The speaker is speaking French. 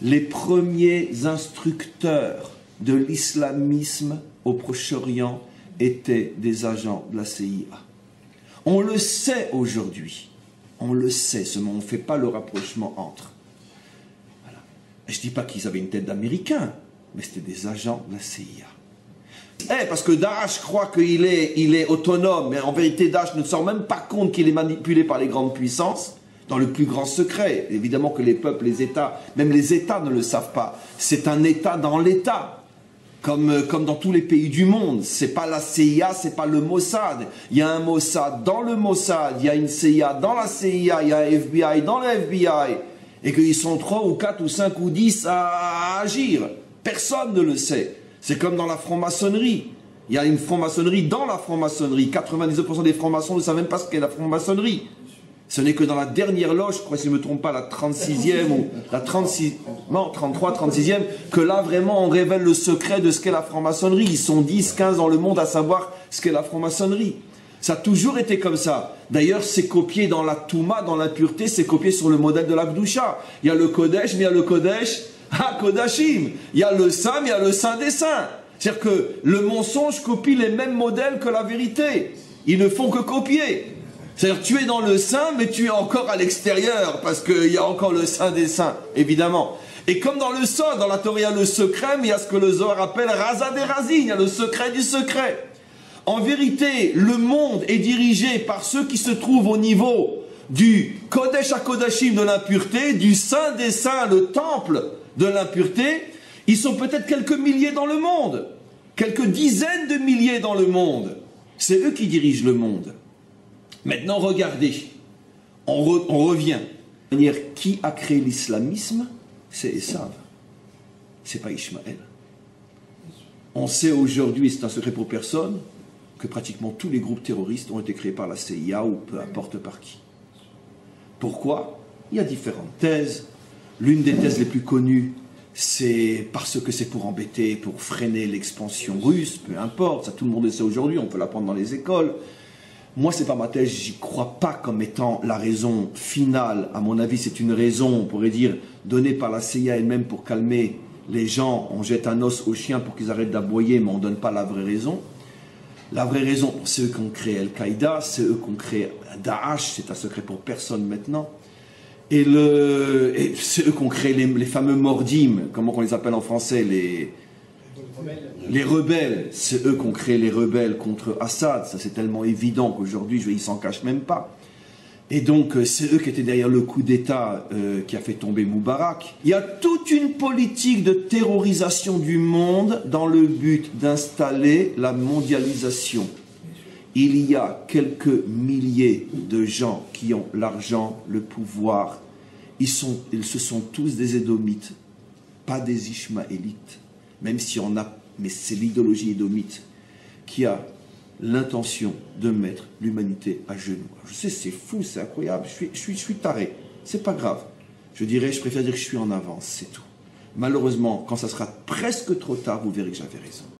Les premiers instructeurs de l'islamisme au Proche-Orient étaient des agents de la CIA. On le sait aujourd'hui. On le sait, seulement on ne fait pas le rapprochement entre. Voilà. Je ne dis pas qu'ils avaient une tête d'Américains, mais c'était des agents de la CIA. Parce que Daesh croit qu'il est autonome, mais en vérité Daesh ne se rend même pas compte qu'il est manipulé par les grandes puissances, dans le plus grand secret. Évidemment que les peuples, les États, même les États ne le savent pas. C'est un État dans l'État, comme dans tous les pays du monde. C'est pas la CIA, c'est pas le Mossad. Il y a un Mossad dans le Mossad, il y a une CIA dans la CIA, il y a un FBI dans le FBI, et qu'ils sont 3 ou 4 ou 5 ou 10 à agir. Personne ne le sait. C'est comme dans la franc-maçonnerie. Il y a une franc-maçonnerie dans la franc-maçonnerie. 99% des francs-maçons ne savent même pas ce qu'est la franc-maçonnerie. Ce n'est que dans la dernière loge, je crois, si je ne me trompe pas, la 36e ou la 36, non, 33, 36e, que là, vraiment, on révèle le secret de ce qu'est la franc-maçonnerie. Ils sont 10, 15 dans le monde à savoir ce qu'est la franc-maçonnerie. Ça a toujours été comme ça. D'ailleurs, c'est copié dans la Touma, dans l'impureté, c'est copié sur le modèle de la Gdoucha. Il y a le Kodesh, mais il y a le Kodesh HaKodashim. Il y a le Saint, mais il y a le Saint des Saints. C'est-à-dire que le mensonge copie les mêmes modèles que la vérité. Ils ne font que copier. C'est-à-dire tu es dans le Saint, mais tu es encore à l'extérieur, parce qu'il y a encore le Saint des Saints, évidemment. Et comme dans le Sod, dans la Torah, il y a le secret, mais il y a ce que le Zohar appelle Raza des Razin, il y a le secret du secret. En vérité, le monde est dirigé par ceux qui se trouvent au niveau du Kodesh HaKodashim de l'impureté, du Saint des Saints, le temple de l'impureté. Ils sont peut-être quelques milliers dans le monde, quelques dizaines de milliers dans le monde. C'est eux qui dirigent le monde. Maintenant, regardez, on revient. Qui a créé l'islamisme? C'est Esav. C'est pas Ishmaël. On sait aujourd'hui, et c'est un secret pour personne, que pratiquement tous les groupes terroristes ont été créés par la CIA ou peu importe par qui. Pourquoi? Il y a différentes thèses. L'une des thèses les plus connues, c'est parce que c'est pour embêter, pour freiner l'expansion russe, peu importe, ça tout le monde le sait aujourd'hui, on peut l'apprendre dans les écoles. Moi, c'est pas ma thèse, j'y crois pas comme étant la raison finale. À mon avis, c'est une raison, on pourrait dire, donnée par la CIA elle-même pour calmer les gens. On jette un os aux chiens pour qu'ils arrêtent d'aboyer, mais on donne pas la vraie raison. La vraie raison, c'est eux qui ont créé Al-Qaïda, c'est eux qui ont créé Daesh, c'est un secret pour personne maintenant. Et c'est eux qui ont créé les fameux Mordim, comment on les appelle en français, les rebelles. C'est eux qui ont créé les rebelles contre Assad. Ça, c'est tellement évident qu'aujourd'hui, ils s'en cachent même pas. Et donc, c'est eux qui étaient derrière le coup d'État qui a fait tomber Moubarak. Il y a toute une politique de terrorisation du monde dans le but d'installer la mondialisation. Il y a quelques milliers de gens qui ont l'argent, le pouvoir. Ce sont tous des Édomites, pas des Ishmaélites. Même si on a, mais c'est l'idéologie édomite qui a l'intention de mettre l'humanité à genoux. Je sais, c'est fou, c'est incroyable, je suis taré, c'est pas grave. Je préfère dire que je suis en avance, c'est tout. Malheureusement, quand ça sera presque trop tard, vous verrez que j'avais raison.